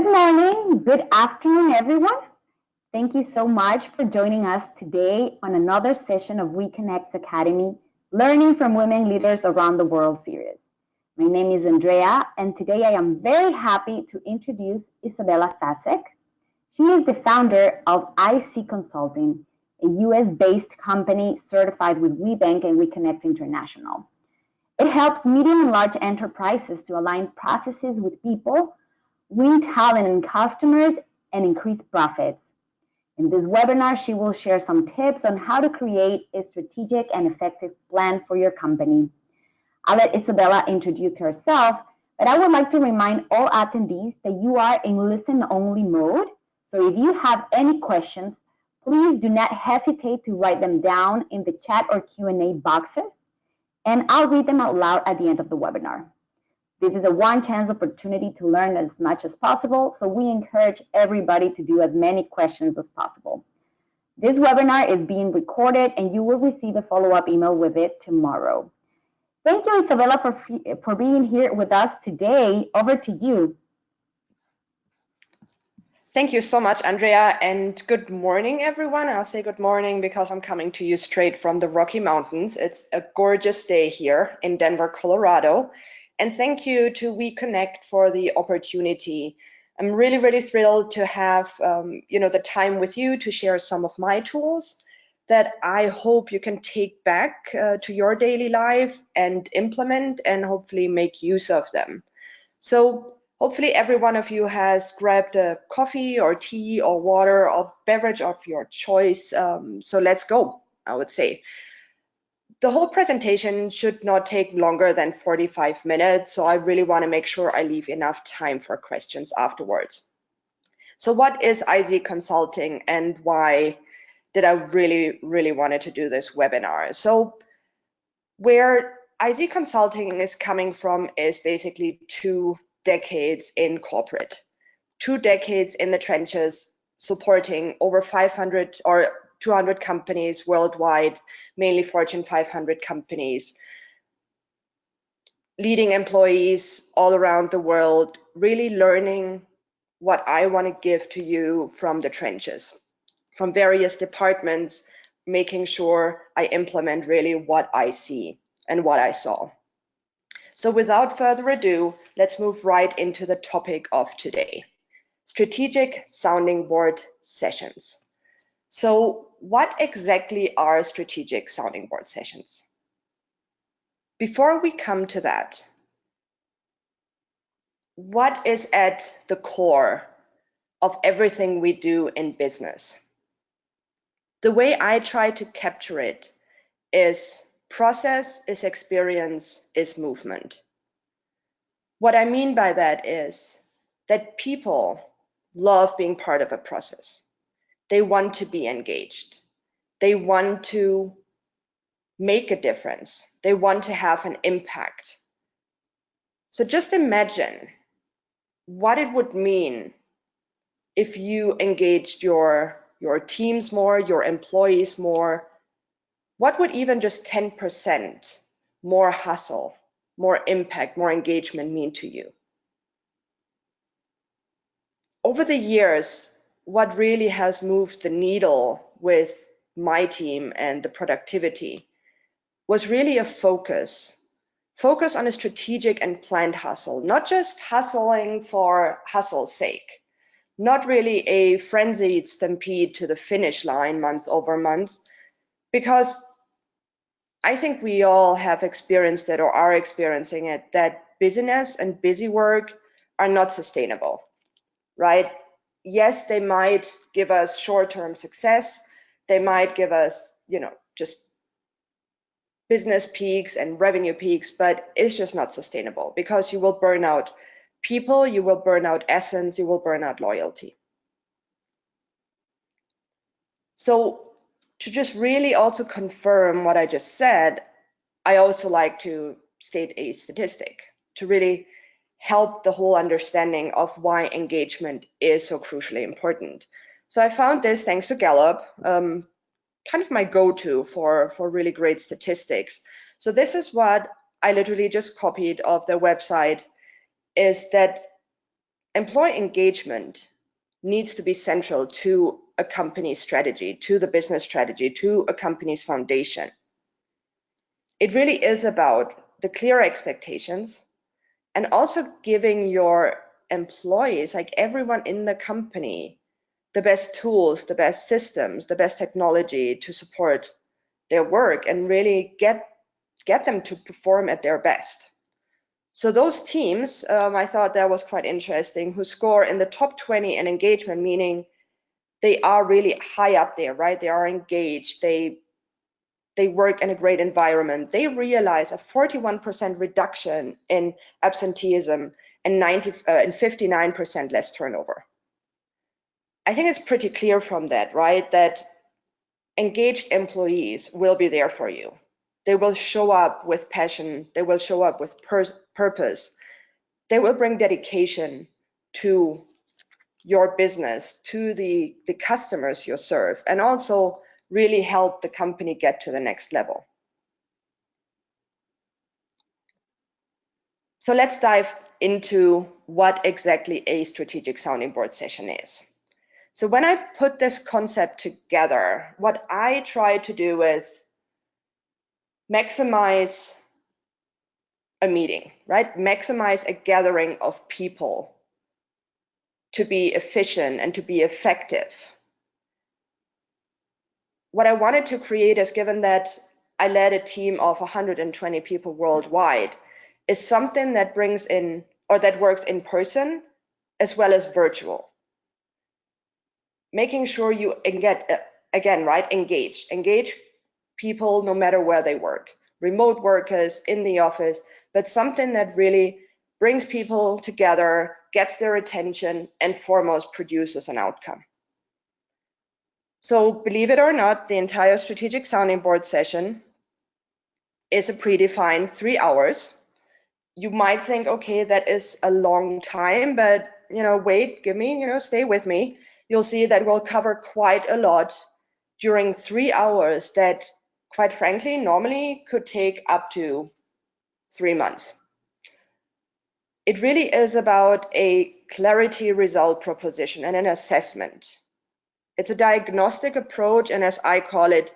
Good morning, good afternoon, everyone. Thank you so much for joining us today on another session of We Connect Academy, Learning from Women Leaders Around the World series. My name is Andrea, and today I am very happy to introduce Isabella Sacek. She is the founder of IC Consulting, a US-based company certified with WeBank and We Connect International. It helps medium and large enterprises to align processes with people, win talent and customers, and increase profits. In this webinar, she will share some tips on how to create a strategic and effective plan for your company. I'll let Isabella introduce herself, but I would like to remind all attendees that you are in listen-only mode. So if you have any questions, please do not hesitate to write them down in the chat or Q&A boxes, and I'll read them out loud at the end of the webinar. This is a one-chance opportunity to learn as much as possible, so we encourage everybody to do as many questions as possible. This webinar is being recorded, and you will receive a follow-up email with it tomorrow. Thank you, Isabella, for being here with us today. Over to you. Thank you so much, Andrea, and good morning, everyone. I'll say good morning because I'm coming to you straight from the Rocky Mountains. It's a gorgeous day here in Denver, Colorado. And thank you to We Connect for the opportunity. I'm really, really thrilled to have the time with you to share some of my tools that I hope you can take back to your daily life and implement and hopefully make use of them. So hopefully every one of you has grabbed a coffee or tea or water or beverage of your choice. So let's go, I would say. The whole presentation should not take longer than 45 minutes, so I really want to make sure I leave enough time for questions afterwards. So what is IC Consulting and why did I really, really wanted to do this webinar? So where IC Consulting is coming from is basically 2 decades in corporate, 2 decades in the trenches, supporting over 500 or 200 companies worldwide, mainly Fortune 500 companies, leading employees all around the world, really learning what I want to give to you from the trenches, from various departments, making sure I implement really what I see and what I saw. So without further ado, let's move right into the topic of today, strategic sounding board sessions. So what exactly are strategic sounding board sessions? Before we come to that, what is at the core of everything we do in business? The way I try to capture it is process, is experience, is movement. What I mean by that is that people love being part of a process. They want to be engaged. They want to make a difference. They want to have an impact. So just imagine what it would mean if you engaged your teams more, your employees more. What would even just 10% more hustle, more impact, more engagement mean to you? Over the years, what really has moved the needle with my team and the productivity was really a focus on a strategic and planned hustle, not just hustling for hustle's sake, not really a frenzied stampede to the finish line month over month, because I think we all have experienced it or are experiencing it, that busyness and busy work are not sustainable, right? Yes, they might give us short-term success. They might give us, just business peaks and revenue peaks, but it's just not sustainable because you will burn out people, you will burn out essence, you will burn out loyalty. So to just really also confirm what I just said, I also like to state a statistic to really help the whole understanding of why engagement is so crucially important. So I found this thanks to Gallup, kind of my go-to for really great statistics. So this is what I literally just copied off their website, is that employee engagement needs to be central to a company's strategy, to the business strategy, to a company's foundation. It really is about the clear expectations and also giving your employees, like everyone in the company, the best tools, the best systems, the best technology to support their work and really get them to perform at their best. So those teams, I thought that was quite interesting, who score in the top 20 in engagement, meaning they are really high up there, right? They are engaged, they work in a great environment. They realize a 41% reduction in absenteeism and 59% less turnover. I think it's pretty clear from that, right? That engaged employees will be there for you. They will show up with passion. They will show up with purpose. They will bring dedication to your business, to the customers you serve, and also really help the company get to the next level. So let's dive into what exactly a strategic sounding board session is. So when I put this concept together, what I try to do is maximize a meeting, right? Maximize a gathering of people to be efficient and to be effective. What I wanted to create is, given that I led a team of 120 people worldwide, is something that brings in, or that works in person as well as virtual. Making sure you get, again, right, engage people no matter where they work, remote workers, in the office, but something that really brings people together, gets their attention, and foremost produces an outcome. So believe it or not, the entire strategic sounding board session is a predefined 3 hours. You might think, okay, that is a long time, but wait, stay with me. You'll see that we'll cover quite a lot during 3 hours that, quite frankly, normally could take up to 3 months. It really is about a clarity result proposition and an assessment. It's a diagnostic approach, and as I call it,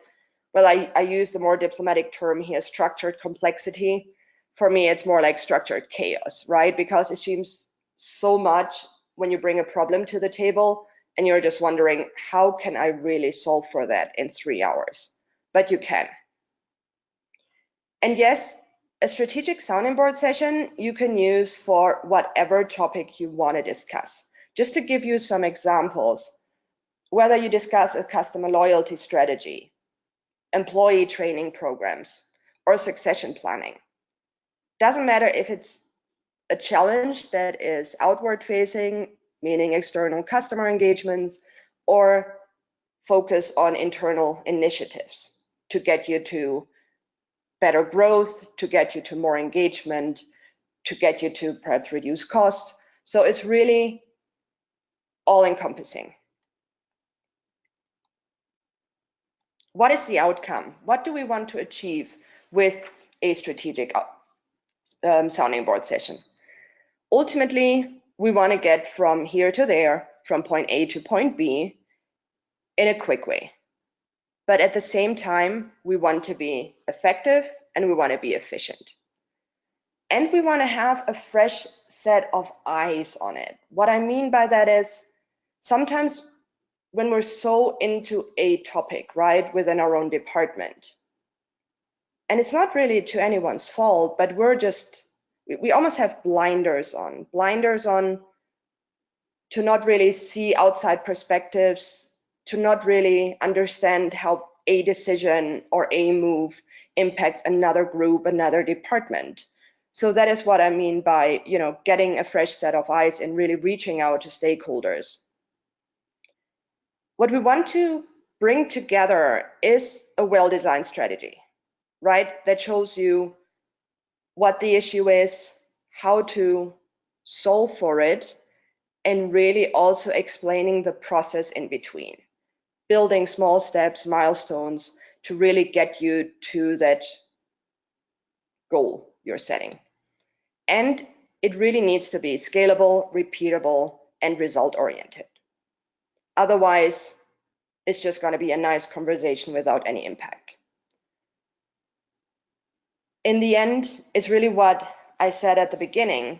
well, I use the more diplomatic term here, structured complexity. For me, it's more like structured chaos, right? Because it seems so much when you bring a problem to the table and you're just wondering, how can I really solve for that in 3 hours? But you can. And yes, a strategic sounding board session you can use for whatever topic you want to discuss. Just to give you some examples, whether you discuss a customer loyalty strategy, employee training programs, or succession planning. Doesn't matter if it's a challenge that is outward facing, meaning external customer engagements, or focus on internal initiatives to get you to better growth, to get you to more engagement, to get you to perhaps reduce costs. So it's really all encompassing. What is the outcome? What do we want to achieve with a strategic sounding board session? Ultimately, we want to get from here to there, from point A to point B, in a quick way. But at the same time, we want to be effective and we want to be efficient. And we want to have a fresh set of eyes on it. What I mean by that is, sometimes when we're so into a topic, right, within our own department, and it's not really to anyone's fault, but we almost have blinders on to not really see outside perspectives, to not really understand how a decision or a move impacts another group, another department. So that is what I mean by, getting a fresh set of eyes and really reaching out to stakeholders. What we want to bring together is a well-designed strategy, right? That shows you what the issue is, how to solve for it, and really also explaining the process in between, building small steps, milestones to really get you to that goal you're setting. And it really needs to be scalable, repeatable, and result-oriented. Otherwise, it's just going to be a nice conversation without any impact. In the end, it's really what I said at the beginning.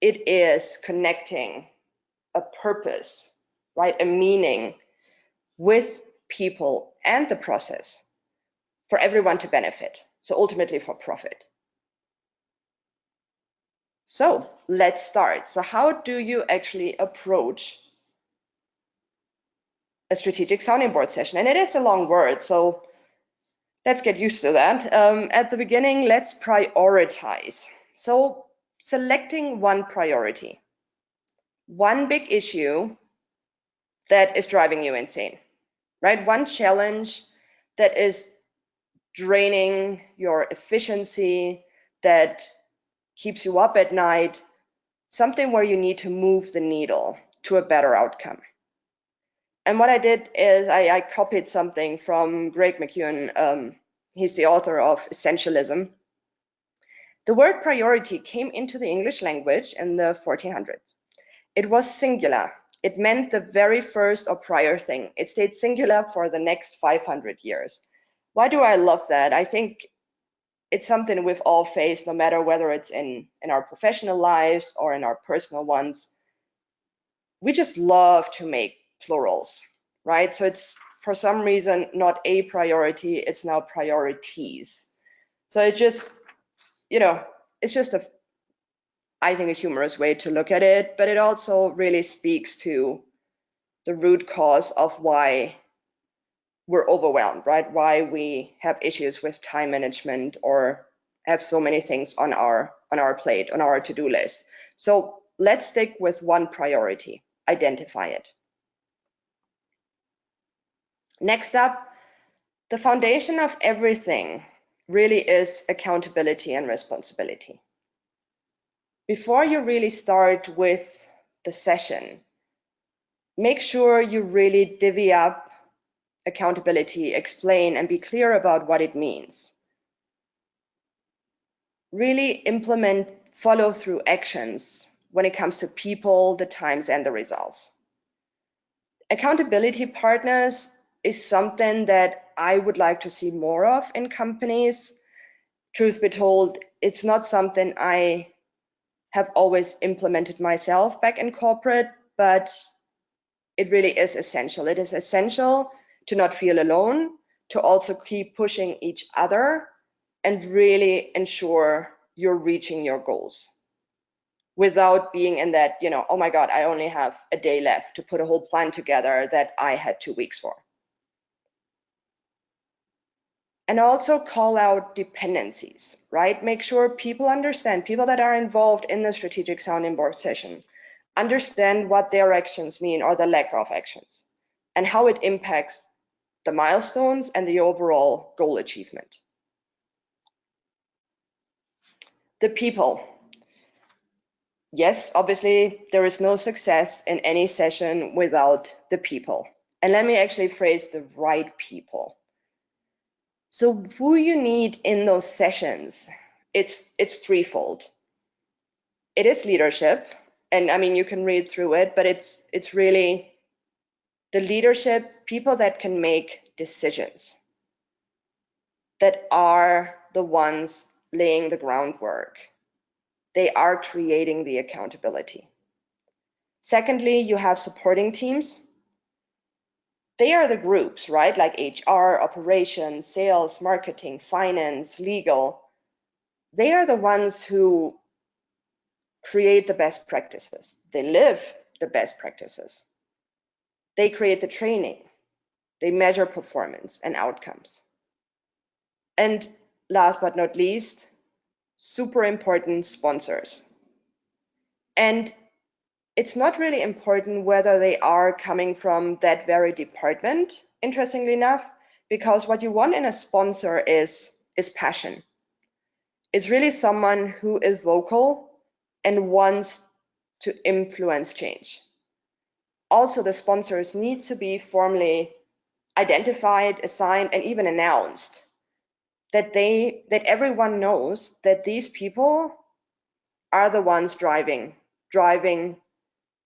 It is connecting a purpose, right? A meaning with people and the process for everyone to benefit. So ultimately for profit. So let's start. So how do you actually approach a strategic sounding board session? And it is a long word, so let's get used to that. At the beginning, let's prioritize. So selecting one priority, one big issue that is driving you insane, right? One challenge that is draining your efficiency, that keeps you up at night, something where you need to move the needle to a better outcome. And what I did is I copied something from Greg McKeown. He's the author of Essentialism. The word priority came into the English language in the 1400s. It was singular. It meant the very first or prior thing. It stayed singular for the next 500 years. Why do I love that? I think it's something we've all faced, no matter whether it's in our professional lives or in our personal ones. We just love to make plurals, right? So it's for some reason not a priority, it's now priorities. So it's just, it's just I think a humorous way to look at it, but it also really speaks to the root cause of why we're overwhelmed, right? Why we have issues with time management or have so many things on our plate, on our to-do list. So let's stick with one priority, identify it. Next up, the foundation of everything really is accountability and responsibility. Before you really start with the session, make sure you really divvy up accountability, explain, and be clear about what it means. Really implement follow-through actions when it comes to people, the times, and the results. Accountability partners is something that I would like to see more of in companies. Truth be told, it's not something I have always implemented myself back in corporate, but it really is essential. It is essential to not feel alone, to also keep pushing each other and really ensure you're reaching your goals without being in that, oh my God, I only have a day left to put a whole plan together that I had 2 weeks for. And also call out dependencies, right? Make sure people understand, people that are involved in the strategic sounding board session, understand what their actions mean or the lack of actions and how it impacts the milestones and the overall goal achievement. The people. Yes, obviously, there is no success in any session without the people. And let me actually phrase the right people. So who you need in those sessions, it's threefold. It is leadership, and I mean, you can read through it, but it's really the leadership, people that can make decisions, that are the ones laying the groundwork. They are creating the accountability. Secondly, you have supporting teams. They are the groups, right? Like HR, operations, sales, marketing, finance, legal. They are the ones who create the best practices. They live the best practices. They create the training. They measure performance and outcomes. And last but not least, super important, sponsors. And it's not really important whether they are coming from that very department, interestingly enough, because what you want in a sponsor is passion. It's really someone who is vocal and wants to influence change. Also, the sponsors need to be formally identified, assigned, and even announced, that everyone knows that these people are the ones driving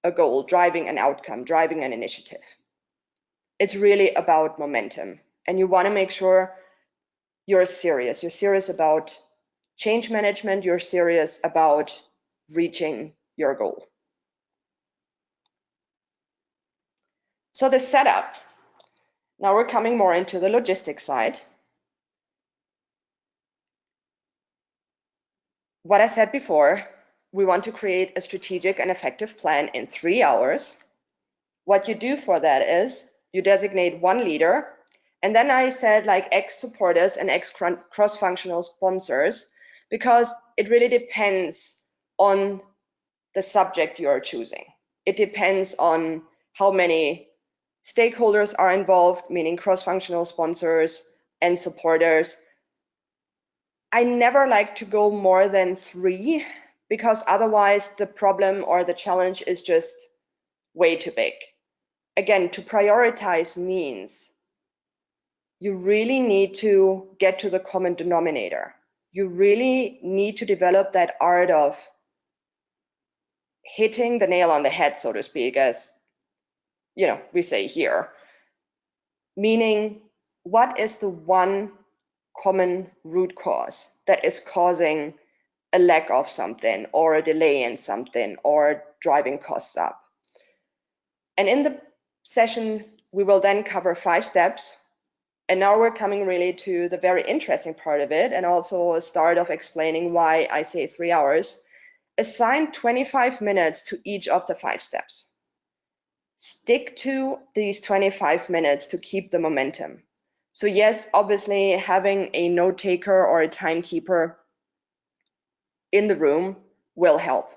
a goal, driving an outcome, driving an initiative. It's really about momentum, and you want to make sure you're serious. You're serious about change management. You're serious about reaching your goal. So the setup. Now we're coming more into the logistics side. What I said before, we want to create a strategic and effective plan in 3 hours. What you do for that is you designate one leader, and then I said like X supporters and X cross-functional sponsors, because it really depends on the subject you are choosing. It depends on how many stakeholders are involved, meaning cross-functional sponsors and supporters. I never like to go more than 3, because otherwise the problem or the challenge is just way too big. Again, to prioritize means you really need to get to the common denominator. You really need to develop that art of hitting the nail on the head, so to speak, as we say here. Meaning, what is the one common root cause that is causing a lack of something or a delay in something or driving costs up? And in the session, we will then cover 5 steps. And now we're coming really to the very interesting part of it, and also a start of explaining why I say 3 hours. Assign 25 minutes to each of the 5 steps. Stick to these 25 minutes to keep the momentum. So yes, obviously having a note taker or a timekeeper in the room will help.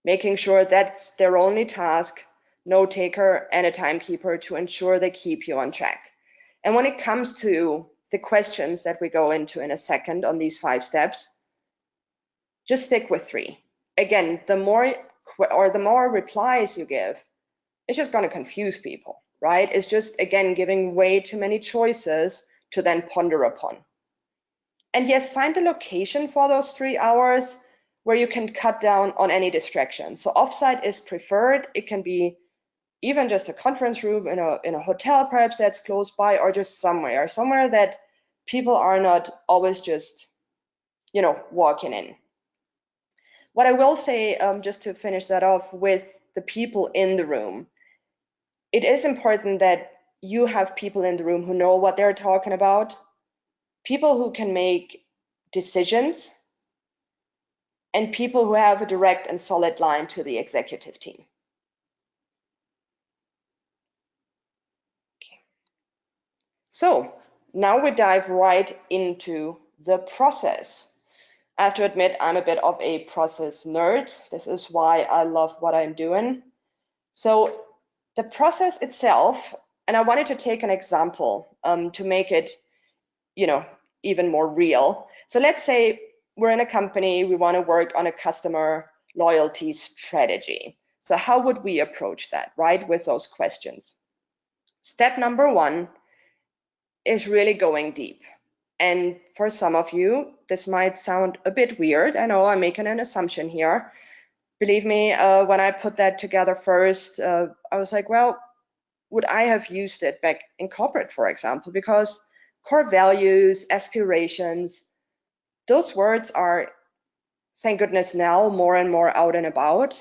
Making sure that's their only task, note taker and a timekeeper, to ensure they keep you on track. And when it comes to the questions that we go into in a second on these 5 steps, just stick with 3. Again, the more replies you give, it's just going to confuse people, right? It's just, again, giving way too many choices to then ponder upon. And yes, find a location for those 3 hours where you can cut down on any distraction. So offsite is preferred. It can be even just a conference room in a hotel, perhaps, that's close by, or just somewhere that people are not always just, walking in. What I will say, just to finish that off with the people in the room, it is important that you have people in the room who know what they're talking about, people who can make decisions, and people who have a direct and solid line to the executive team. So now we dive right into the process. I have to admit, I'm a bit of a process nerd. This is why I love what I'm doing. So the process itself, and I wanted to take an example to make it, even more real. So let's say we're in a company, we want to work on a customer loyalty strategy. So how would we approach that, right, with those questions? Step number 1 is really going deep. And for some of you, this might sound a bit weird. I know I'm making an assumption here. Believe me, when I put that together first, I was like, well, would I have used it back in corporate, for example? Because core values, aspirations, those words are, thank goodness, now more and more out and about.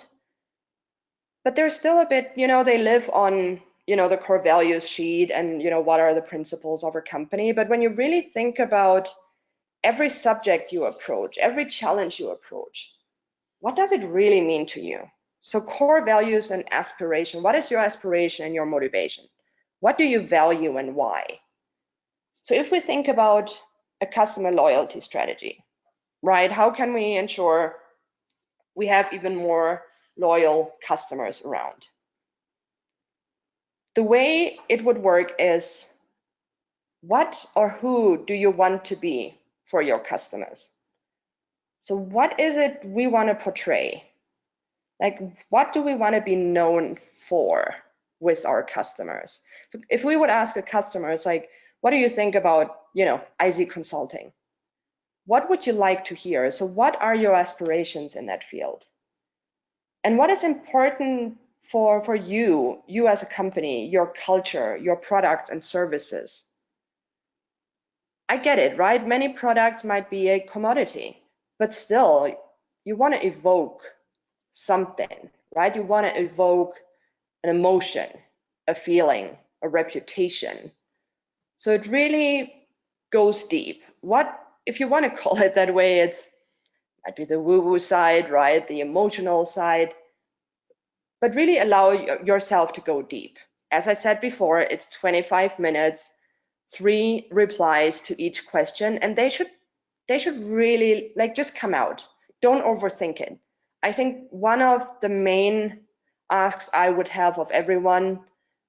But they're still a bit, they live on, the core values sheet and, what are the principles of our company. But when you really think about every subject you approach, every challenge you approach, what does it really mean to you? So core values and aspiration, what is your aspiration and your motivation? What do you value and why? So if we think about a customer loyalty strategy, right, how can we ensure we have even more loyal customers around? The way it would work is, what or who do you want to be for your customers? So what is it we want to portray? Like, what do we want to be known for with our customers? If we would ask a customer, it's like, what do you think about, IZ Consulting? what would you like to hear? So what are your aspirations in that field? And what is important for you as a company, your culture, your products and services? I get it, right? Many products might be a commodity, but still, you want to evoke something, right? You want to evoke an emotion, a feeling, a reputation. So it really goes deep. What, if you want to call it that way, it might be the woo-woo side, right? The emotional side, but really allow yourself to go deep. As I said before, it's 25 minutes, 3 replies to each question, and they should really like just come out. Don't overthink it. I think one of the main asks I would have of everyone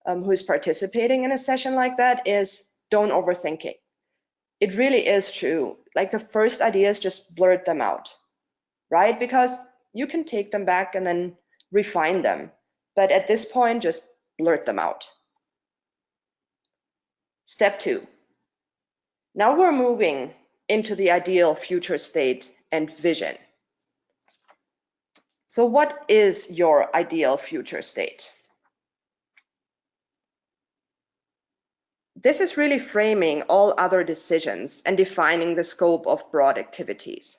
who is participating in a session like that is don't overthink it. It really is true. Like the first ideas, just blurt them out, right? Because you can take them back and then refine them. But at this point, just blurt them out. Step 2. Now we're moving into the ideal future state and vision. So what is your ideal future state? This is really framing all other decisions and defining the scope of broad activities.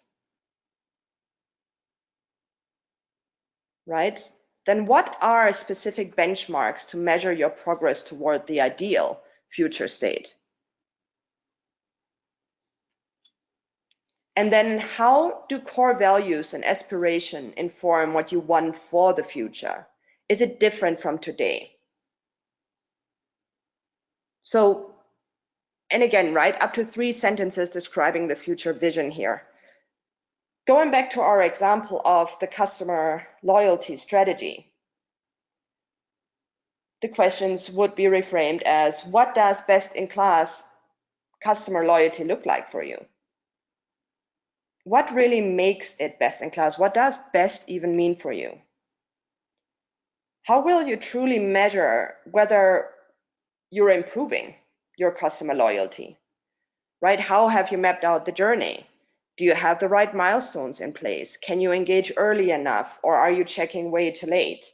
Right? Then what are specific benchmarks to measure your progress toward the ideal future state? And then how do core values and aspiration inform what you want for the future? Is it different from today? So, and again, right, up to 3 sentences describing the future vision here. Going back to our example of the customer loyalty strategy, the questions would be reframed as, what does best-in-class customer loyalty look like for you? What really makes it best-in-class? What does best even mean for you? How will you truly measure whether you're improving your customer loyalty, right? How have you mapped out the journey? Do you have the right milestones in place? Can you engage early enough, or are you checking way too late?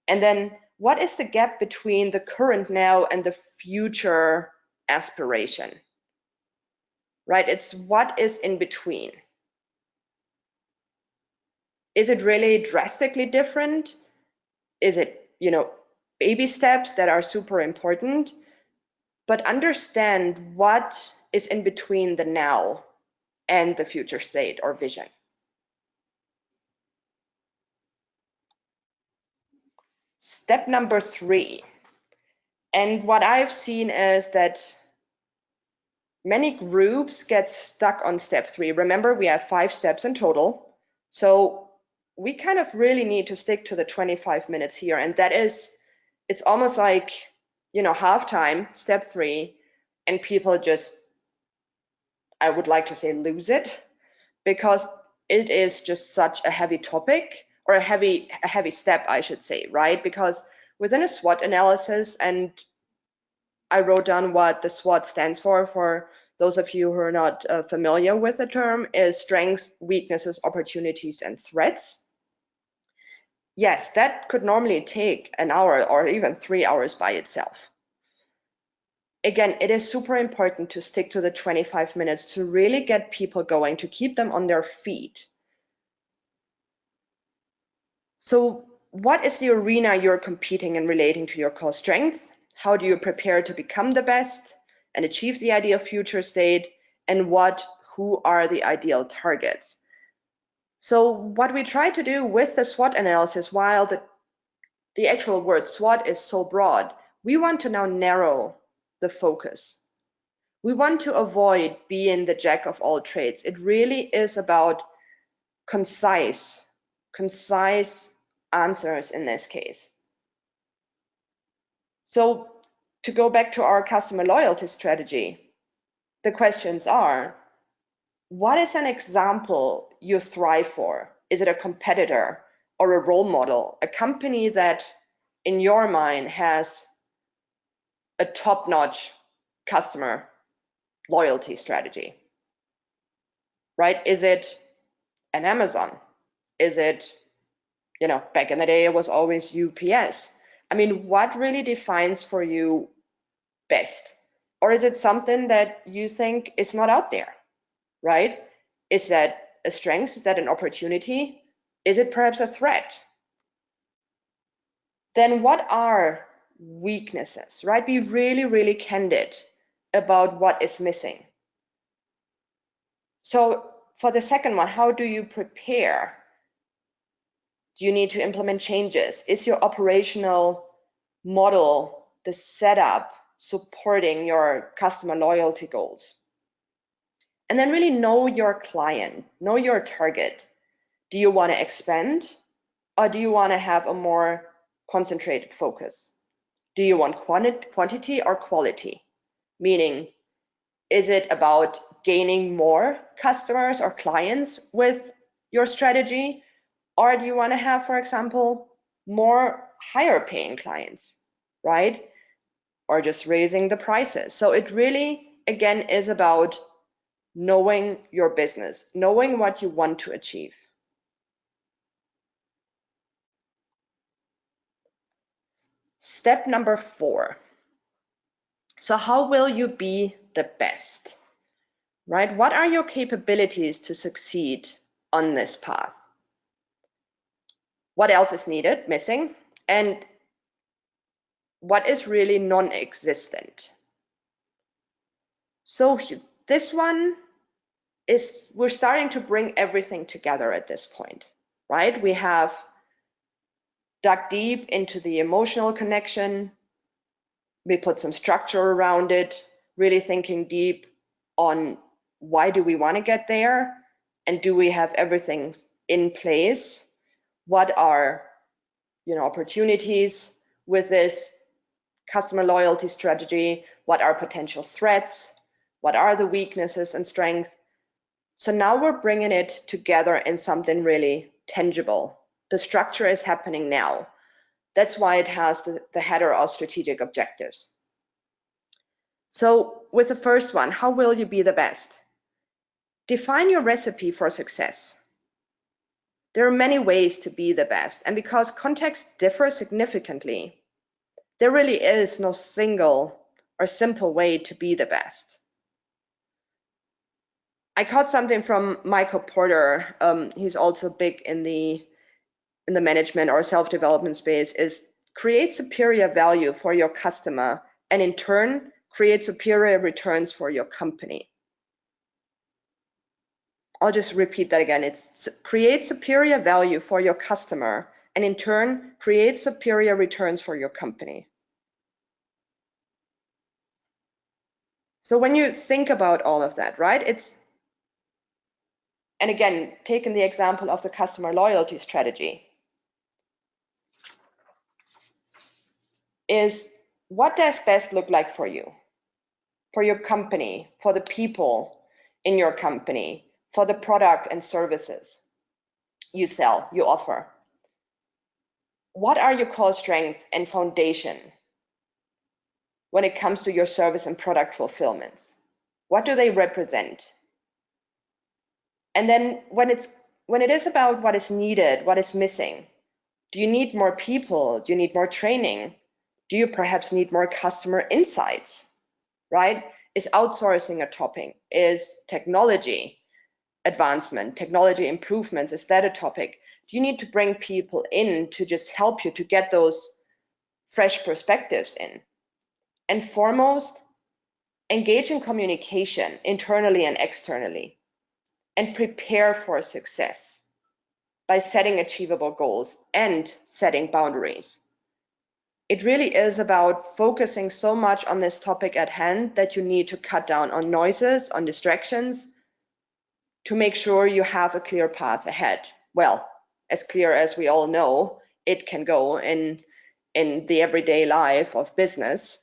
And then what is the gap between the current now and the future aspiration, right? It's what is in between. Is it really drastically different? Is it, baby steps that are super important? But understand what is in between the now and the future state or vision. Step number 3. And what I've seen is that many groups get stuck on step 3. Remember, we have 5 steps in total. So we kind of really need to stick to the 25 minutes here. And that is, it's almost like, halftime, step 3, and people just, I would like to say, lose it, because it is just such a heavy topic, or a heavy step, I should say, right? Because within a SWOT analysis, and I wrote down what the SWOT stands for those of you who are not familiar with the term, is strengths, weaknesses, opportunities, and threats. Yes, that could normally take an hour or even 3 hours by itself. Again, it is super important to stick to the 25 minutes to really get people going, to keep them on their feet. So what is the arena you're competing in relating to your core strength? How do you prepare to become the best and achieve the ideal future state? And who are the ideal targets? So what we try to do with the SWOT analysis, while the actual word SWOT is so broad, we want to now narrow the focus. We want to avoid being the jack of all trades. It really is about concise answers in this case. So to go back to our customer loyalty strategy, the questions are, what is an example you thrive for? Is it a competitor or a role model, a company that in your mind has a top-notch customer loyalty strategy? right? Is it an Amazon? Is it, back in the day, it was always UPS. I mean, what really defines for you best? Or is it something that you think is not out there, right? Is that a strength? Is that an opportunity? Is it perhaps a threat? Then what are weaknesses, right? Be really, really candid about what is missing. So for the second one, how do you prepare? Do you need to implement changes? Is your operational model, the setup, supporting your customer loyalty goals? And then really know your client, know your target. Do you want to expand, or do you want to have a more concentrated focus? Do you want quantity or quality? Meaning, is it about gaining more customers or clients with your strategy? Or do you want to have, for example, more higher paying clients, right? Or just raising the prices. So it really, again, is about knowing your business, knowing what you want to achieve. Step number 4. So how will you be the best, right? What are your capabilities to succeed on this path? What else is needed, missing? And what is really non-existent? So this one is, we're starting to bring everything together at this point, right? We have dug deep into the emotional connection. We put some structure around it, really thinking deep on why do we want to get there, and do we have everything in place? What are, opportunities with this customer loyalty strategy? What are potential threats? What are the weaknesses and strengths? So now we're bringing it together in something really tangible. The structure is happening now. That's why it has the header of strategic objectives. So with the first one, how will you be the best? Define your recipe for success. There are many ways to be the best, and because contexts differ significantly, there really is no single or simple way to be the best. I caught something from Michael Porter. He's also big in the management or self-development space, is create superior value for your customer and in turn create superior returns for your company. I'll just repeat that again. It's create superior value for your customer and in turn create superior returns for your company. So when you think about all of that, right, and again, taking the example of the customer loyalty strategy, is what does best look like for you, for your company, for the people in your company, for the product and services you sell, you offer? What are your core strengths and foundation when it comes to your service and product fulfillments? What do they represent? And then when it is about what is needed, what is missing, do you need more people? Do you need more training? Do you perhaps need more customer insights, right? Is outsourcing a topic? Is technology advancement, technology improvements, is that a topic? Do you need to bring people in to just help you to get those fresh perspectives in? And foremost, engage in communication internally and externally, and prepare for success by setting achievable goals and setting boundaries. It really is about focusing so much on this topic at hand that you need to cut down on noises, on distractions, to make sure you have a clear path ahead. Well, as clear as we all know it can go in the everyday life of business.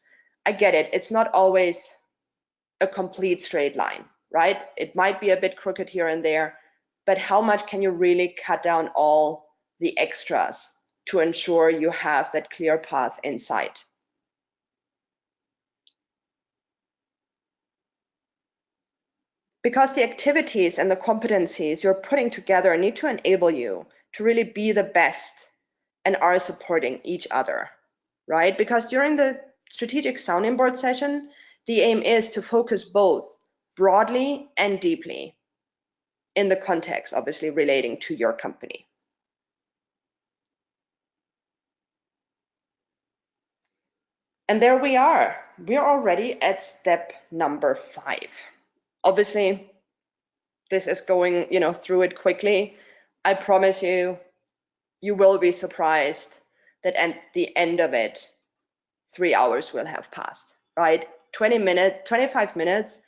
I get it. It's not always a complete straight line, right? It might be a bit crooked here and there, but how much can you really cut down all the extras to ensure you have that clear path in sight? because the activities and the competencies you're putting together need to enable you to really be the best and are supporting each other, right? Because during the strategic sounding board session, the aim is to focus both broadly and deeply in the context, obviously relating to your company. And there we are. We're already at step number 5. Obviously, this is going, through it quickly. I promise you, you will be surprised that at the end of it, 3 hours will have passed, right? 25 minutes,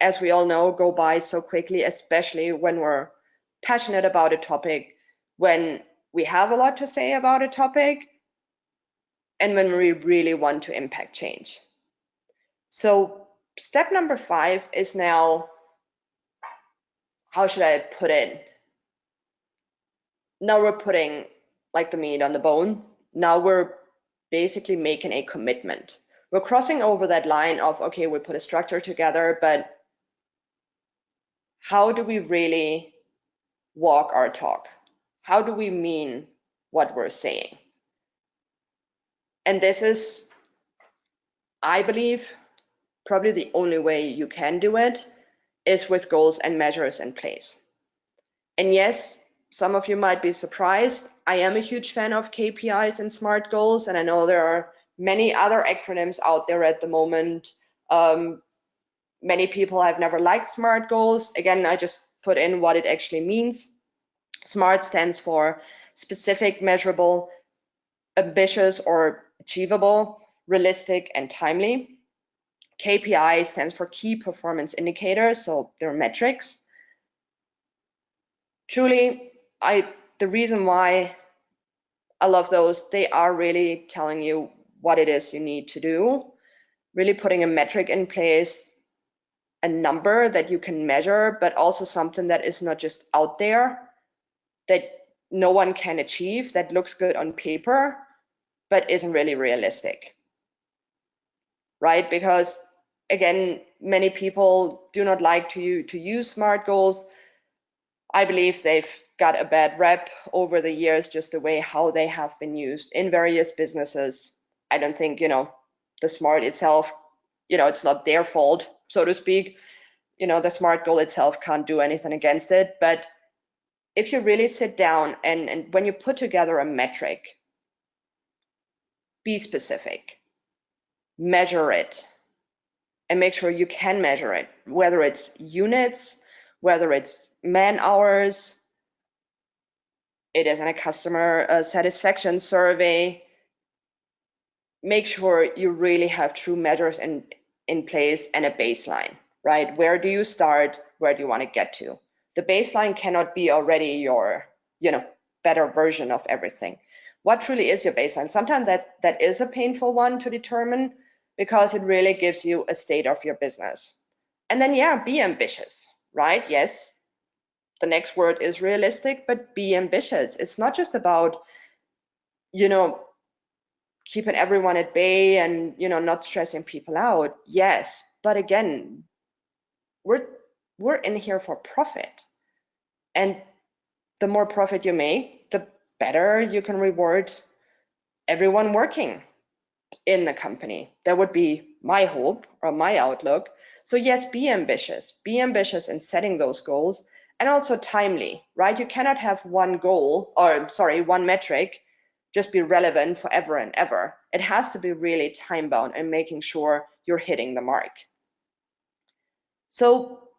as we all know, go by so quickly, especially when we're passionate about a topic, when we have a lot to say about a topic, and when we really want to impact change. So step number 5 is now, how should I put it? Now we're putting like the meat on the bone. Now we're basically making a commitment. We're crossing over that line of, okay, we put a structure together, but how do we really walk our talk? How do we mean what we're saying? And this is, I believe, probably the only way you can do it is with goals and measures in place. And yes, some of you might be surprised. I am a huge fan of KPIs and SMART goals, and I know there are many other acronyms out there at the moment. Many people have never liked SMART goals. Again, I just put in what it actually means. SMART stands for specific, measurable, ambitious or achievable, realistic, and timely. KPI stands for key performance indicators, so they're metrics. Truly, the reason why I love those, they are really telling you what it is you need to do, really putting a metric in place, a number that you can measure, but also something that is not just out there, that no one can achieve, that looks good on paper, but isn't really realistic, right? Because again, many people do not like to use SMART goals. I believe they've got a bad rep over the years, just the way how they have been used in various businesses. I don't think, the SMART itself, it's not their fault, so to speak. The SMART goal itself can't do anything against it. But if you really sit down and when you put together a metric, be specific, measure it, and make sure you can measure it, whether it's units, whether it's man hours, it is in a customer satisfaction survey. Make sure you really have true measures in place and a baseline, right? Where do you start? Where do you want to get to? The baseline cannot be already your, better version of everything. What truly is your baseline? Sometimes that is a painful one to determine because it really gives you a state of your business. And then, yeah, be ambitious, right? Yes, the next word is realistic, but be ambitious. It's not just about, keeping everyone at bay and, not stressing people out. Yes, but again, we're in here for profit. And the more profit you make, the better you can reward everyone working in the company. That would be my hope or my outlook. So yes, be ambitious. Be ambitious in setting those goals and also timely, right? You cannot have one goal, or sorry, one metric just be relevant forever and ever. It has to be really time bound and making sure you're hitting the mark. So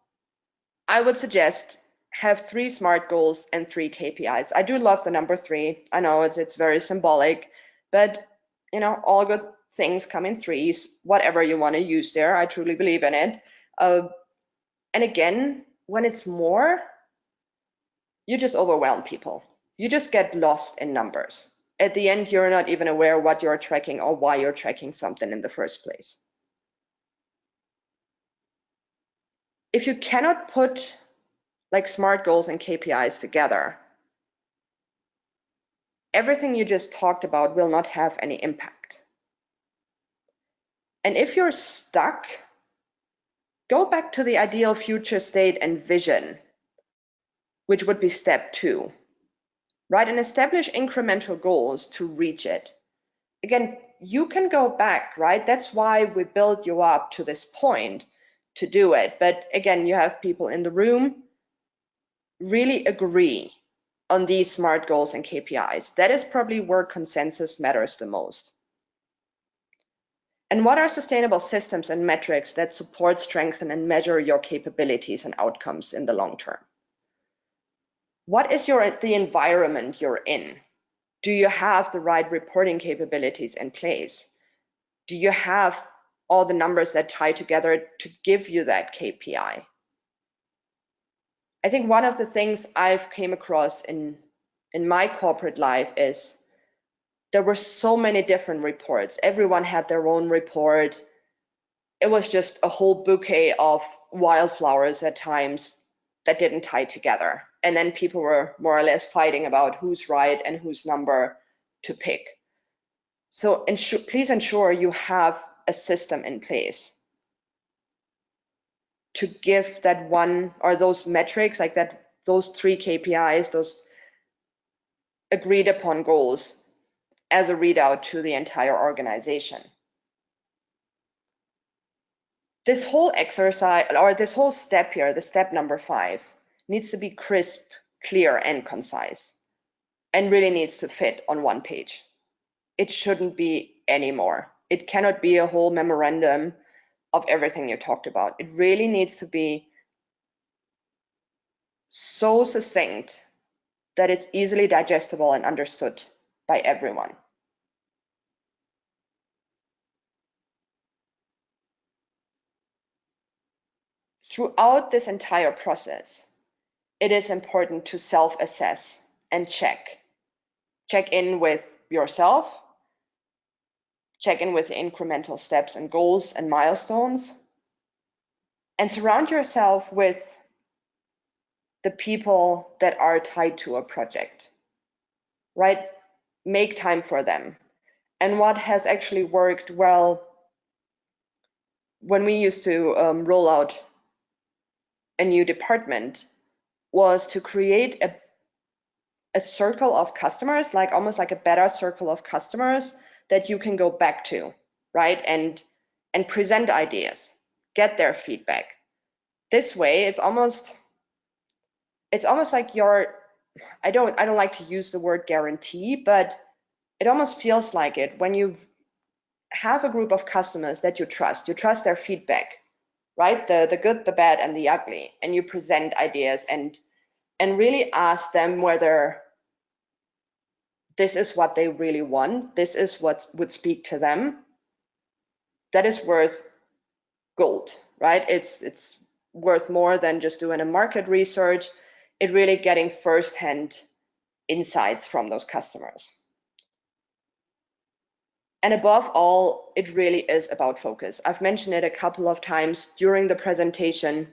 I would suggest have 3 SMART goals and 3 KPIs. I do love the number 3. I know it's very symbolic, but all good things come in threes, whatever you want to use there. I truly believe in it. And again, when it's more, you just overwhelm people. You just get lost in numbers. At the end, you're not even aware what you're tracking or why you're tracking something in the first place. If you cannot put like SMART goals and KPIs together, everything you just talked about will not have any impact. And if you're stuck, go back to the ideal future state and vision, which would be step 2, right? And establish incremental goals to reach it. Again, you can go back, right? That's why we built you up to this point to do it. But again, you have people in the room really agree on these SMART goals and KPIs. That is probably where consensus matters the most. And what are sustainable systems and metrics that support, strengthen, and measure your capabilities and outcomes in the long term? What is the environment you're in? Do you have the right reporting capabilities in place? Do you have all the numbers that tie together to give you that KPI? I think one of the things I've came across in my corporate life is there were so many different reports. Everyone had their own report. It was just a whole bouquet of wildflowers at times that didn't tie together. And then people were more or less fighting about who's right and whose number to pick. So please ensure you have a system in place to give that one or those metrics, like that, those 3 KPIs, those agreed upon goals, as a readout to the entire organization. This whole exercise, or this whole step here, the step number 5, needs to be crisp, clear, and concise, and really needs to fit on one page. It shouldn't be any more. It cannot be a whole memorandum of everything you talked about. It really needs to be so succinct that it's easily digestible and understood by everyone. Throughout this entire process, it is important to self-assess and check in with yourself, check in with the incremental steps and goals and milestones, and surround yourself with the people that are tied to a project, right? Make time for them. And what has actually worked well when we used to roll out a new department was to create a circle of customers, like almost like a beta circle of customers that you can go back to, right? And present ideas, get their feedback. This way, it's almost like I don't like to use the word guarantee, but it almost feels like it when you have a group of customers that you trust their feedback, right? The good, the bad, and the ugly, and you present ideas and really ask them whether this is what they really want, this is what would speak to them. That is worth gold, right? It's worth more than just doing a market research. It really getting firsthand insights from those customers. And above all, it really is about focus. I've mentioned it a couple of times during the presentation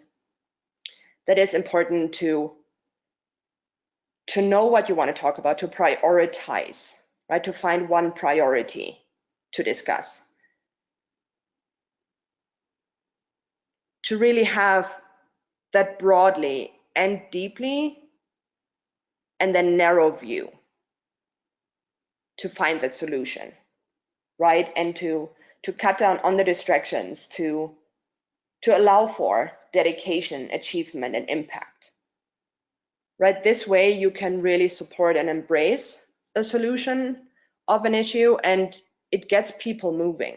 that it's important to know what you want to talk about, to prioritize, right? To find one priority to discuss. To really have that broadly and deeply and then narrow view to find the solution, right? And to cut down on the distractions, to allow for dedication, achievement, and impact, right? This way you can really support and embrace a solution of an issue, and it gets people moving.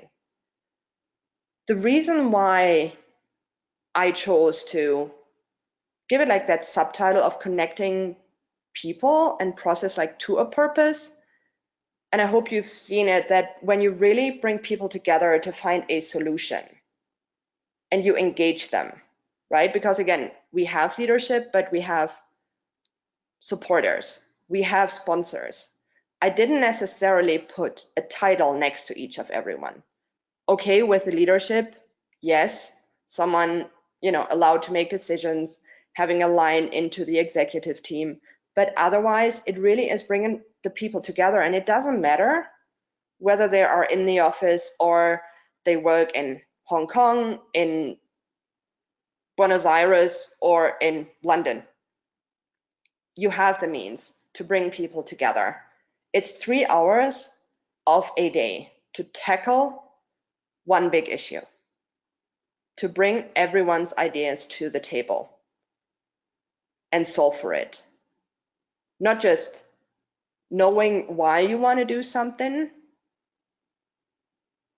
The reason why I chose to give it like that subtitle of connecting people and process like to a purpose, and I hope you've seen it, that when you really bring people together to find a solution and you engage them, right? Because again, we have leadership, but we have supporters, we have sponsors. I didn't necessarily put a title next to each of everyone. Okay, with the leadership, yes, someone, allowed to make decisions, having a line into the executive team, but otherwise it really is bringing the people together, and it doesn't matter whether they are in the office or they work in Hong Kong, in Buenos Aires or in London. You have the means to bring people together. It's 3 hours of a day to tackle one big issue, to bring everyone's ideas to the table and solve for it. Not just knowing why you want to do something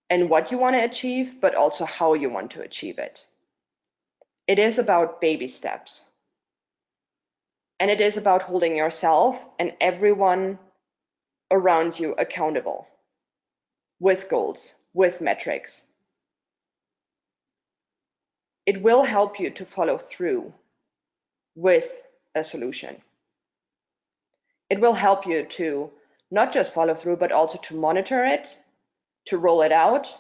and what you want to achieve, but also how you want to achieve it. It is about baby steps. And it is about holding yourself and everyone around you accountable with goals, with metrics. It will help you to follow through with a solution. It will help you to not just follow through, but also to monitor it, to roll it out,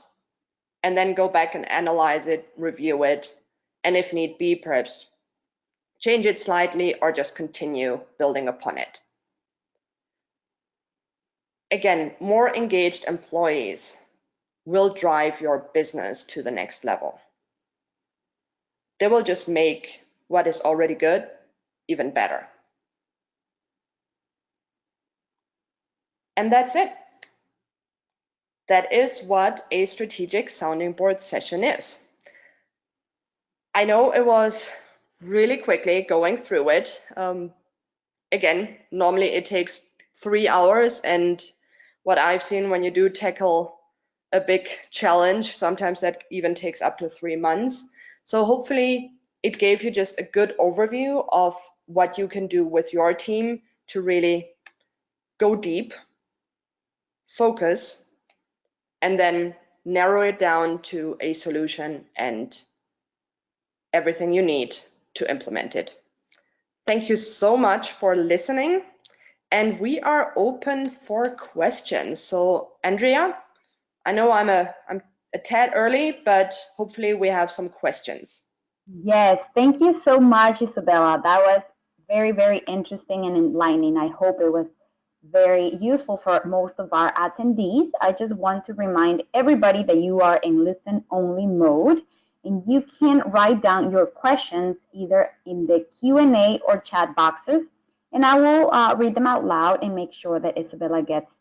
and then go back and analyze it, review it, and if need be, perhaps change it slightly or just continue building upon it. Again, more engaged employees will drive your business to the next level. They will just make what is already good even better. And that's it. That is what a strategic sounding board session is. I know it was really quickly going through it. Again, normally it takes 3 hours, and what I've seen when you do tackle a big challenge, sometimes that even takes up to 3 months. So hopefully it gave you just a good overview of what you can do with your team to really go deep, focus, and then narrow it down to a solution and everything you need to implement it. Thank you so much for listening, and we are open for questions. So Andrea, I know I'm a tad early, but hopefully we have some questions. Yes, thank you so much, Isabella. That was very, very interesting and enlightening. I hope it was very useful for most of our attendees. I just want to remind everybody that you are in listen only mode, and you can write down your questions either in the Q&A or chat boxes, and I will read them out loud and make sure that Isabella gets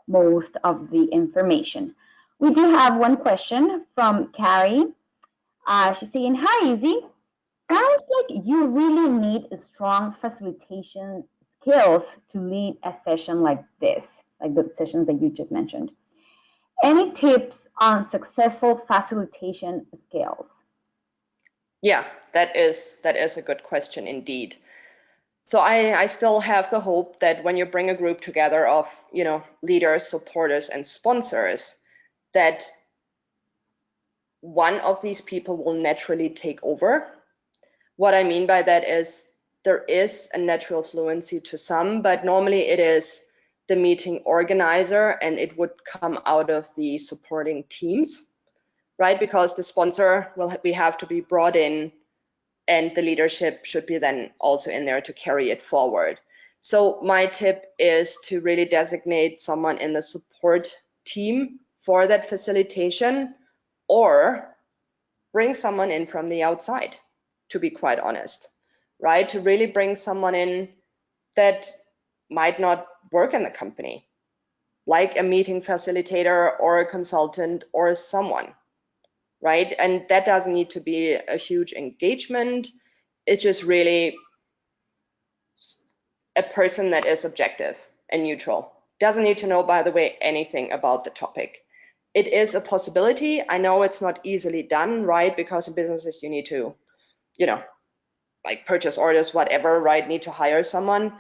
most of the information. We do have one question from Carrie. She's saying, hi, Izzy. Sounds like you really need strong facilitation skills to lead a session like this, like the sessions that you just mentioned. Any tips on successful facilitation skills? Yeah, that is a good question indeed. So I still have the hope that when you bring a group together of, leaders, supporters, and sponsors, that one of these people will naturally take over. What I mean by that is there is a natural fluency to some, but normally it is the meeting organizer and it would come out of the supporting teams, right? Because the sponsor will have to be brought in and the leadership should be then also in there to carry it forward. So my tip is to really designate someone in the support team for that facilitation, or bring someone in from the outside, to be quite honest, right? To really bring someone in that might not work in the company, like a meeting facilitator or a consultant or someone, right? And that doesn't need to be a huge engagement. It's just really a person that is objective and neutral. Doesn't need to know, by the way, anything about the topic. It is a possibility. I know it's not easily done, right? Because in businesses you need to, like purchase orders, whatever, right? Need to hire someone.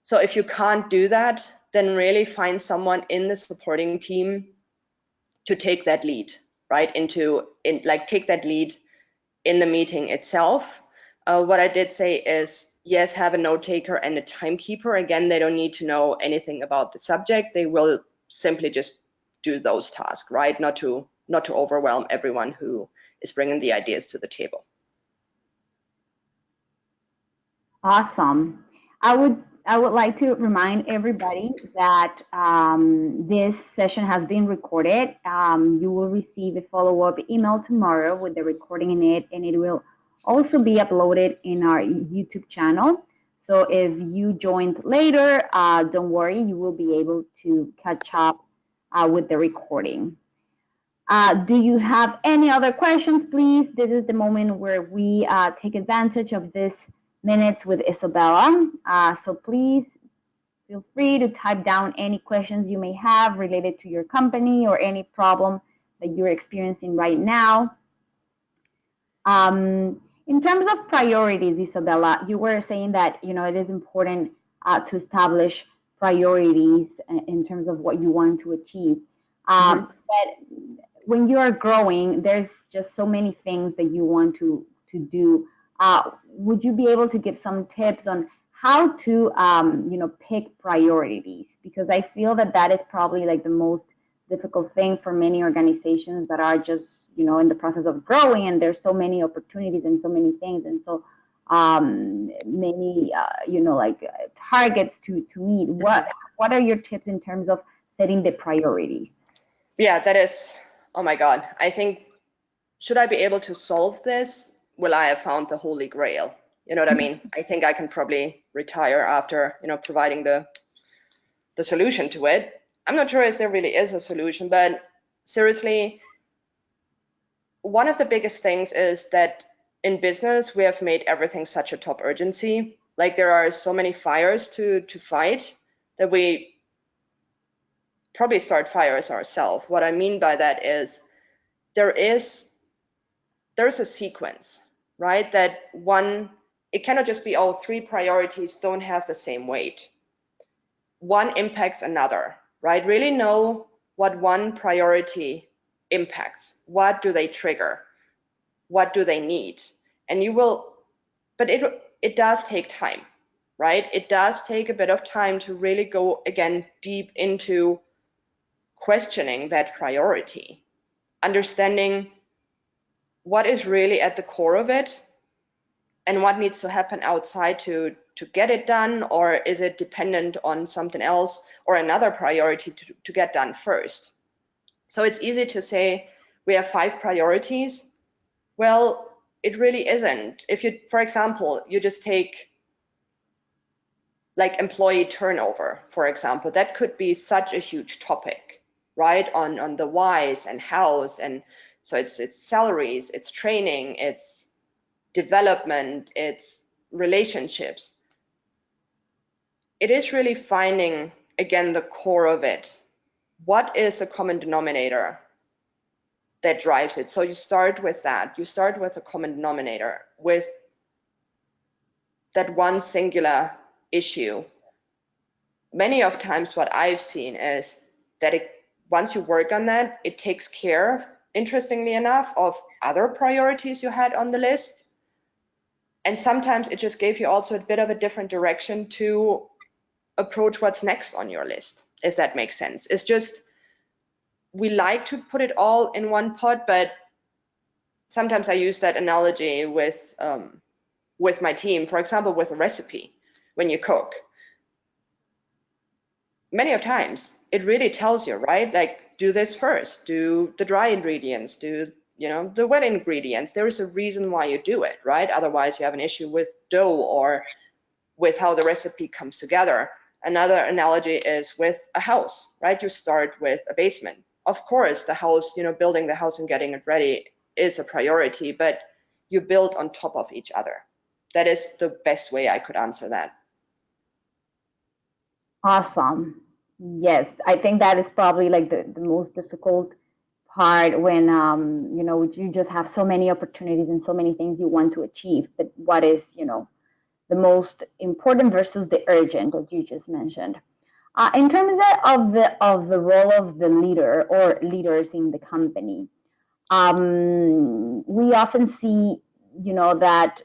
So if you can't do that, then really find someone in the supporting team to take that lead, right? Take that lead in the meeting itself. What I did say is, yes, have a note taker and a timekeeper. Again, they don't need to know anything about the subject. They will simply just do those tasks, right? Not to overwhelm everyone who is bringing the ideas to the table. Awesome. I would like to remind everybody that this session has been recorded. You will receive a follow-up email tomorrow with the recording in it, and it will also be uploaded in our YouTube channel. So if you joined later, don't worry, you will be able to catch up with the recording. Do you have any other questions, please? This is the moment where we take advantage of this minutes with Isabella. So please feel free to type down any questions you may have related to your company or any problem that you're experiencing right now. In terms of priorities, Isabella, you were saying that it is important to establish priorities in terms of what you want to achieve. But when you are growing, there's just so many things that you want to do. Would you be able to give some tips on how to pick priorities? Because I feel that that is probably like the most difficult thing for many organizations that are just in the process of growing, and there's so many opportunities and so many things and so many targets to meet. What are your tips in terms of setting the priorities? Yeah, that is, oh my God. I think, should I be able to solve this? Will I have found the holy grail? You know what I mean? I think I can probably retire after, providing the solution to it. I'm not sure if there really is a solution, but seriously, one of the biggest things is that in business, we have made everything such a top urgency. Like there are so many fires to fight that we probably start fires ourselves. What I mean by that is there's a sequence, right? That it cannot just be, oh, three priorities don't have the same weight. One impacts another, right? Really know what one priority impacts. What do they trigger? What do they need? And but it does take time, right? It does take a bit of time to really go again deep into questioning that priority, understanding what is really at the core of it and what needs to happen outside to get it done, or is it dependent on something else or another priority to get done first. So it's easy to say we have 5 priorities. Well, it really isn't. If you, for example, you just take like employee turnover, for example, that could be such a huge topic, right? On the whys and hows, and so it's salaries, it's training, it's development, it's relationships. It is really finding, again, the core of it. What is the common denominator that drives it? So you start with that. You start with a common denominator, with that one singular issue. Many of times what I've seen is that once you work on that, it takes care, interestingly enough, of other priorities you had on the list. And sometimes it just gave you also a bit of a different direction to approach what's next on your list, if that makes sense. It's just, we like to put it all in one pot, but sometimes I use that analogy with my team, for example, with a recipe. When you cook, many of times it really tells you, right? Like, do this first, do the dry ingredients, do the wet ingredients. There is a reason why you do it, right? Otherwise you have an issue with dough or with how the recipe comes together. Another analogy is with a house, right? You start with a basement. Of course, the house, building the house and getting it ready is a priority, but you build on top of each other. That is the best way I could answer that. Awesome. Yes, I think that is probably like the most difficult part when you just have so many opportunities and so many things you want to achieve, but what is the most important versus the urgent that you just mentioned. In terms of the role of the leader or leaders in the company, we often see that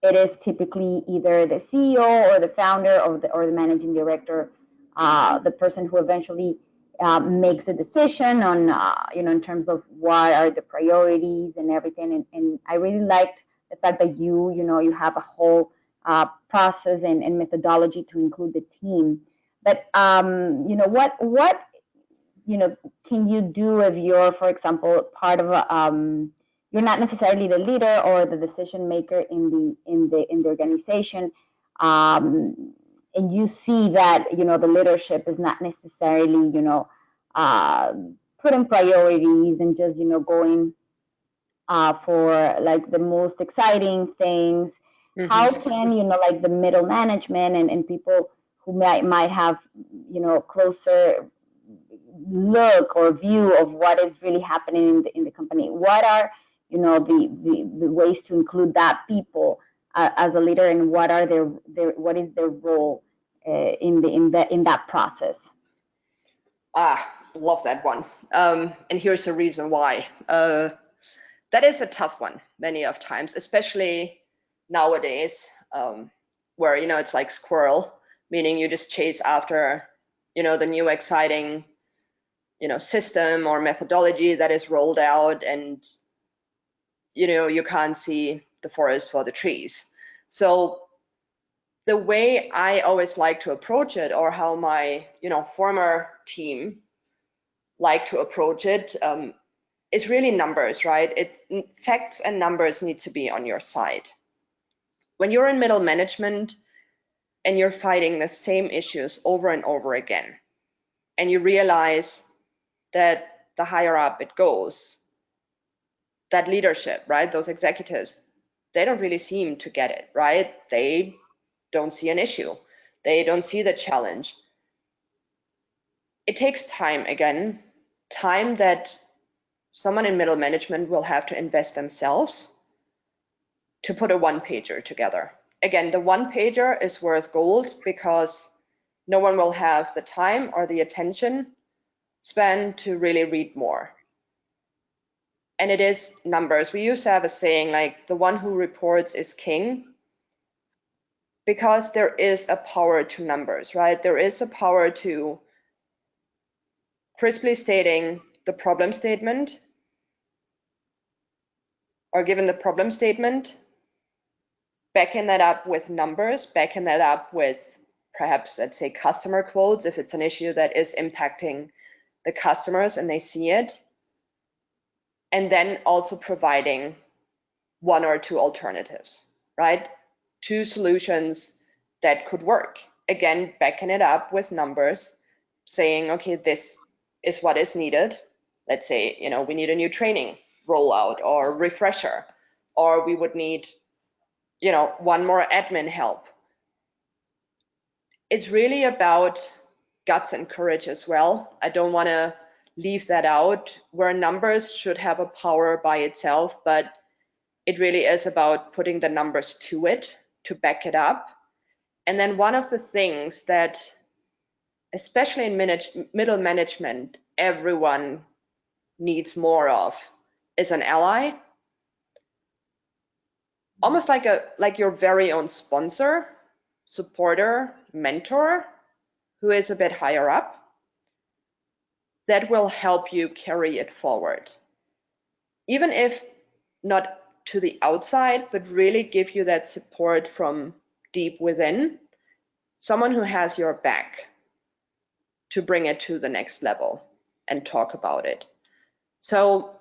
it is typically either the CEO or the founder or the managing director, the person who eventually makes a decision on in terms of what are the priorities and everything. And I really liked the fact that you have a whole process and methodology to include the team. But what can you do if you're, for example, part of you're not necessarily the leader or the decision maker in the organization, and you see that the leadership is not necessarily putting priorities and just going for like the most exciting things. How can like the middle management and people who might have closer look or view of what is really happening in the company, what are the ways to include that people as a leader, and what are what is their role in that process? Love that one. And here's the reason why. That is a tough one many of times, especially nowadays, where it's like squirrel, meaning you just chase after the new exciting system or methodology that is rolled out, and you can't see the forest for the trees. So the way I always like to approach it, or how my former team like to approach it, is really numbers, right? Facts and numbers need to be on your side. When you're in middle management and you're fighting the same issues over and over again, and you realize that the higher up it goes, that leadership, right, those executives, they don't really seem to get it, right? They don't see an issue. They don't see the challenge. It takes time, again, time that someone in middle management will have to invest themselves to put a one-pager together. Again, the one-pager is worth gold because no one will have the time or the attention span to really read more. And it is numbers. We used to have a saying like, the one who reports is king, because there is a power to numbers, right? There is a power to crisply stating the problem statement, or given the problem statement, backing that up with numbers, backing that up with perhaps, let's say, customer quotes, if it's an issue that is impacting the customers and they see it, and then also providing one or two alternatives, right? Two solutions that could work. Again, backing it up with numbers, saying, okay, this is what is needed. Let's say, we need a new training rollout or refresher, or we would need, one more admin help. It's really about guts and courage as well. I don't want to leave that out, where numbers should have a power by itself, but it really is about putting the numbers to it, to back it up. And then one of the things that, especially in middle management, everyone needs more of is an ally, almost like your very own sponsor, supporter, mentor, who is a bit higher up, that will help you carry it forward. Even if not to the outside, but really give you that support from deep within, someone who has your back to bring it to the next level and talk about it. So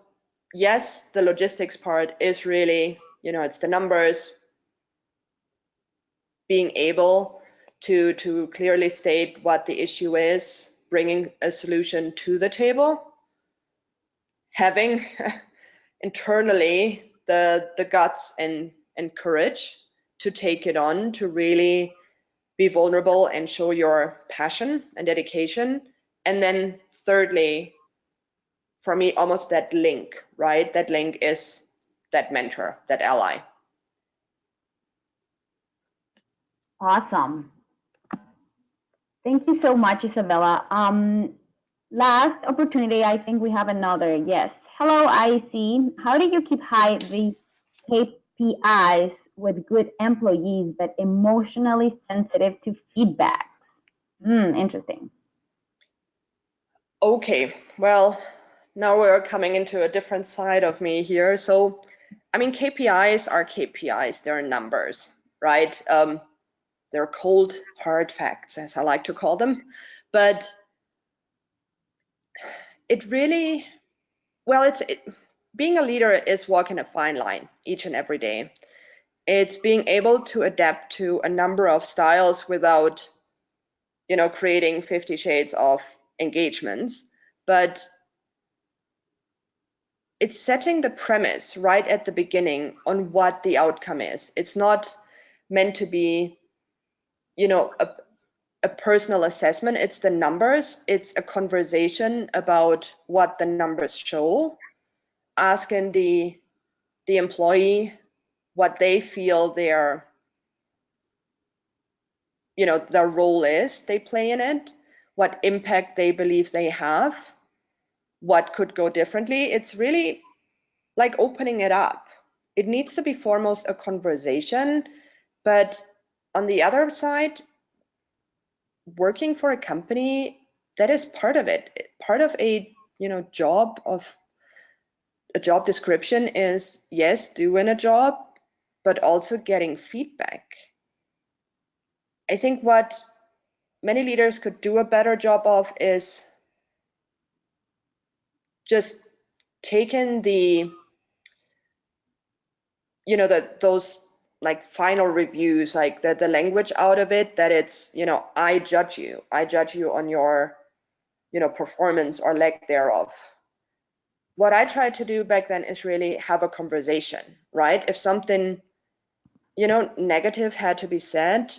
yes, the logistics part is really, it's the numbers, being able to clearly state what the issue is, bringing a solution to the table, having internally the guts and courage to take it on, to really be vulnerable and show your passion and dedication. And then thirdly, for me, almost that link, right? That link is that mentor, that ally. Awesome. Thank you so much, Isabella. Last opportunity, I think we have another. Yes. Hello, IC. How do you keep high the KPIs with good employees but emotionally sensitive to feedbacks? Interesting. Okay, well, now we're coming into a different side of me here. So, I mean, KPIs are KPIs, they're numbers, right? They're cold, hard facts, as I like to call them. But it really, well, being a leader is walking a fine line each and every day. It's being able to adapt to a number of styles without, creating 50 shades of engagements, but it's setting the premise right at the beginning on what the outcome is. It's not meant to be, a personal assessment. It's the numbers. It's a conversation about what the numbers show, asking the employee what they feel their role is they play in it, what impact they believe they have, what could go differently. It's really like opening it up. It needs to be foremost a conversation, but on the other side, working for a company, that is part of it. Part of a job description is, yes, doing a job, but also getting feedback. I think what many leaders could do a better job of is just taking those like final reviews, like the language out of it, that it's, I judge you on your, performance or lack thereof. What I tried to do back then is really have a conversation, right? If something, negative had to be said,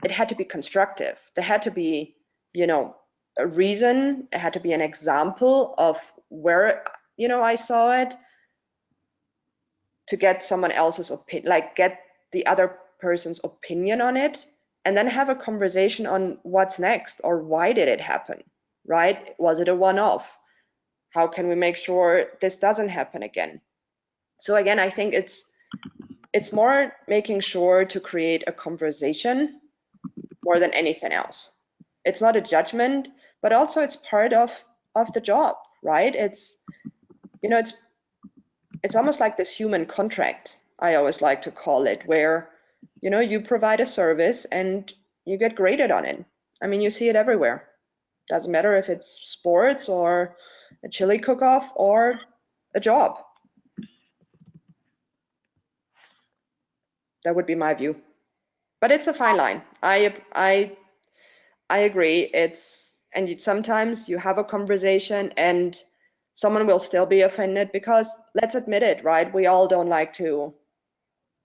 it had to be constructive. There had to be, a reason. It had to be an example of where, I saw it, to get someone else's opinion, like get the other person's opinion on it, and then have a conversation on what's next, or why did it happen, right? Was it a one-off? How can we make sure this doesn't happen again? So again, I think it's more making sure to create a conversation more than anything else. It's not a judgment, but also it's part of the job, right? It's almost like this human contract, I always like to call it, where you provide a service and you get graded on it. I mean, you see it everywhere. Doesn't matter if it's sports or a chili cook-off or a job. That would be my view. But it's a fine line. I agree. Sometimes you have a conversation and someone will still be offended, because let's admit it, right? We all don't like to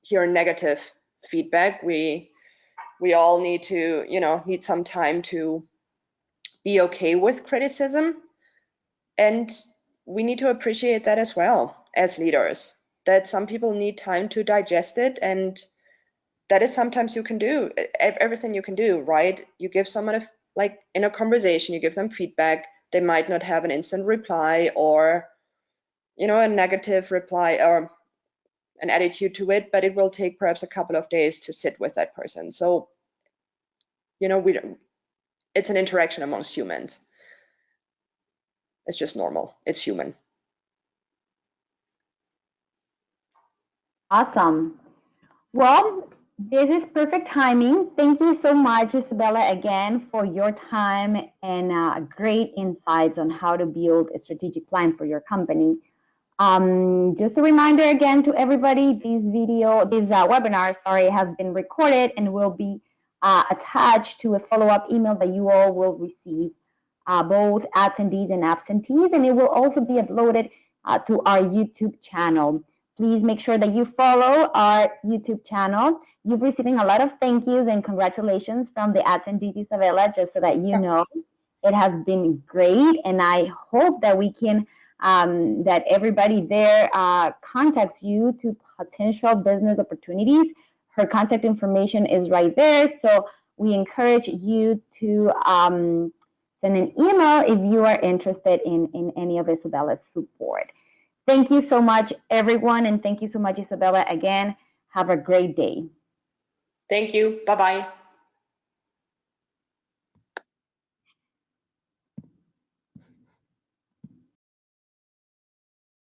hear negative feedback. We all need to, need some time to be okay with criticism. And we need to appreciate that as well as leaders, that some people need time to digest it. And that is sometimes you can do everything you can do, right? You give someone like in a conversation, you give them feedback. They might not have an instant reply, or, a negative reply or an attitude to it, but it will take perhaps a couple of days to sit with that person. So, it's an interaction amongst humans. It's just normal. It's human. Awesome. Well, this is perfect timing. Thank you so much, Isabella, again, for your time and great insights on how to build a strategic plan for your company. Just a reminder again to everybody, this webinar, has been recorded and will be attached to a follow-up email that you all will receive, both attendees and absentees, and it will also be uploaded to our YouTube channel. Please make sure that you follow our YouTube channel. You're receiving a lot of thank yous and congratulations from the attendees, Isabella, just so that you know. It has been great, and I hope that we can, that everybody there contacts you to potential business opportunities. Her contact information is right there, so we encourage you to send an email if you are interested in any of Isabella's support. Thank you so much, everyone, and thank you so much, Isabella, again. Have a great day. Thank you. Bye-bye.